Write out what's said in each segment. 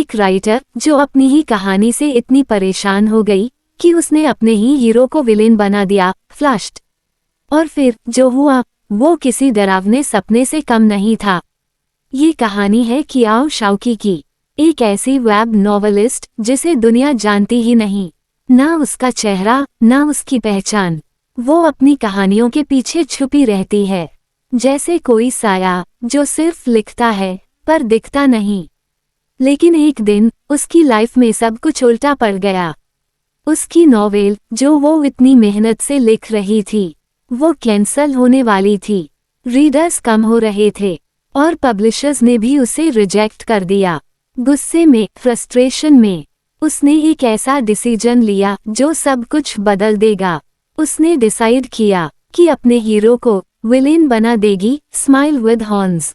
एक राइटर जो अपनी ही कहानी से इतनी परेशान हो गई कि उसने अपने ही हीरो को विलेन बना दिया, फ्लश्ड। और फिर जो हुआ वो किसी डरावने सपने से कम नहीं था। ये कहानी है कियाओ शाओकी की, एक ऐसी वेब नॉवेलिस्ट जिसे दुनिया जानती ही नहीं, ना उसका चेहरा ना उसकी पहचान। वो अपनी कहानियों के पीछे छुपी रहती है, जैसे कोई साया जो सिर्फ लिखता है पर दिखता नहीं। लेकिन एक दिन उसकी लाइफ में सब कुछ उल्टा पड़ गया। उसकी नॉवेल जो वो इतनी मेहनत से लिख रही थी वो कैंसल होने वाली थी। रीडर्स कम हो रहे थे और पब्लिशर्स ने भी उसे रिजेक्ट कर दिया। गुस्से में, फ्रस्ट्रेशन में उसने एक ऐसा डिसीजन लिया जो सब कुछ बदल देगा। उसने डिसाइड किया कि अपने हीरो को विलेन बना देगी, स्माइल विद हॉर्न्स।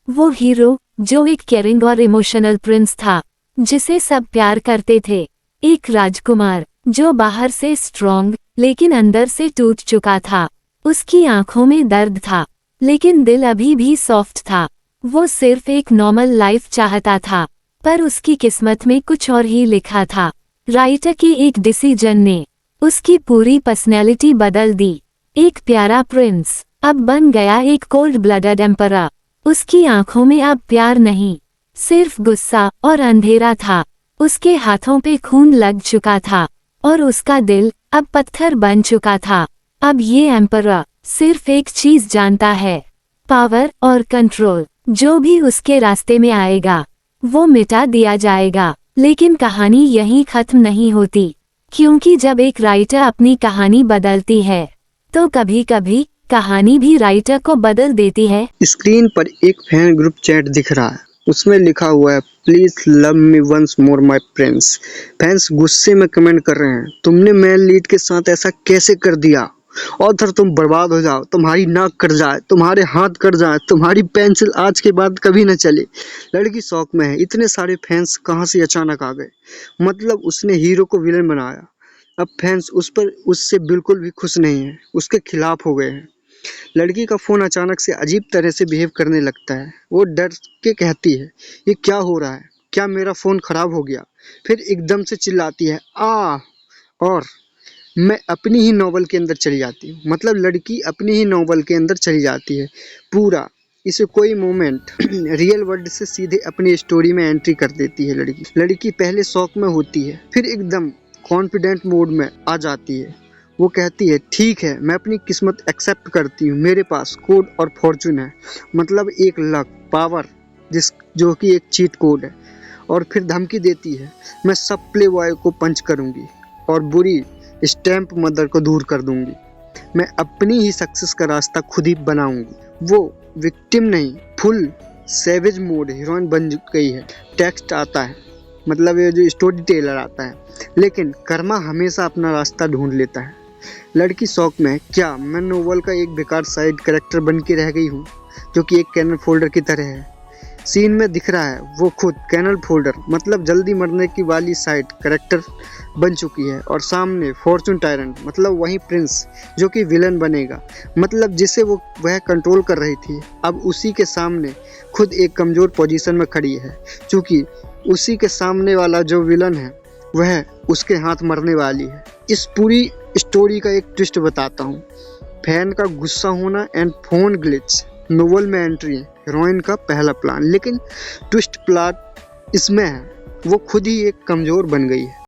वो हीरो जो एक केयरिंग और इमोशनल प्रिंस था जिसे सब प्यार करते थे, एक राजकुमार जो बाहर से स्ट्रॉन्ग लेकिन अंदर से टूट चुका था। उसकी आंखों में दर्द था लेकिन दिल अभी भी सॉफ्ट था। वो सिर्फ एक नॉर्मल लाइफ चाहता था, पर उसकी किस्मत में कुछ और ही लिखा था। राइटर के एक डिसीजन ने उसकी पूरी पर्सनैलिटी बदल दी। एक प्यारा प्रिंस अब बन गया एक कोल्ड ब्लडेड एम्परर। उसकी आंखों में अब प्यार नहीं, सिर्फ गुस्सा और अंधेरा था। उसके हाथों पे खून लग चुका था और उसका दिल अब पत्थर बन चुका था। अब ये एम्परर सिर्फ एक चीज जानता है, पावर और कंट्रोल। जो भी उसके रास्ते में आएगा वो मिटा दिया जाएगा। लेकिन कहानी यहीं खत्म नहीं होती, क्योंकि जब एक राइटर अपनी कहानी बदलती है तो कभी कभी कहानी भी राइटर को बदल देती है। स्क्रीन पर एक फैन ग्रुप चैट दिख रहा है, उसमें लिखा हुआ है, please love me once more my prince. Fans गुस्से में कमेंट कर रहे हैं, तुमने मेन लीड के साथ ऐसा कैसे कर दिया? ऑथर तुम बर्बाद हो जाओ, तुम्हारी नाक कट जाए, तुम्हारे हाथ कट जाए, तुम्हारी पेंसिल आज के बाद कभी न चले। लड़की शौक में है, इतने सारे फैंस कहाँ से अचानक आ गए? मतलब उसने हीरो को विलेन बनाया। अब फैंस उससे बिल्कुल भी खुश नहीं है, उसके खिलाफ हो गए हैं। लड़की का फोन अचानक से अजीब तरह से बिहेव करने लगता है। वो डर के कहती है, ये क्या हो रहा है? क्या मेरा फोन खराब हो गया? फिर एकदम से चिल्लाती है, आ! और मैं अपनी ही नॉवल के अंदर चली जाती हूँ। मतलब लड़की अपनी ही नॉवल के अंदर चली जाती है पूरा। इसे कोई मोमेंट रियल वर्ल्ड से सीधे अपनी स्टोरी में एंट्री कर देती है। लड़की पहले शौक में होती है, फिर एकदम कॉन्फिडेंट मोड में आ जाती है। वो कहती है, ठीक है, मैं अपनी किस्मत एक्सेप्ट करती हूँ, मेरे पास कोड और फॉर्चून है, मतलब एक लक, पावर, जो कि एक चीट कोड है। और फिर धमकी देती है, मैं सब प्ले बॉय को पंच करूँगी और बुरी स्टैम्प मदर को दूर कर दूंगी। मैं अपनी ही सक्सेस का रास्ता खुद ही बनाऊंगी। वो विक्टिम नहीं, फुल सेवेज मोड हीरोइन बन गई है। टेक्स्ट आता है, मतलब ये जो स्टोरी टेलर आता है, लेकिन कर्मा हमेशा अपना रास्ता ढूंढ लेता है। लड़की शौक में, क्या मैं नोवेल का एक बेकार साइड कैरेक्टर बन के रह गई हूँ जो कि एक कैनल फोल्डर की तरह है? सीन में दिख रहा है वो खुद कैनल फोल्डर, मतलब जल्दी मरने की वाली साइड कैरेक्टर बन चुकी है। और सामने फॉर्चून टायरेंट, मतलब वही प्रिंस जो कि विलन बनेगा, मतलब जिसे वह कंट्रोल कर रही थी, अब उसी के सामने खुद एक कमज़ोर पोजीशन में खड़ी है, क्योंकि उसी के सामने वाला जो विलन है वह उसके हाथ मरने वाली है। इस पूरी स्टोरी का एक ट्विस्ट बताता हूँ, फैन का गुस्सा होना एंड फोन ग्लिच। नोवेल में एंट्री है हीरोइन का पहला प्लान, लेकिन ट्विस्ट प्लॉट इसमें है वो खुद ही एक कमज़ोर बन गई है।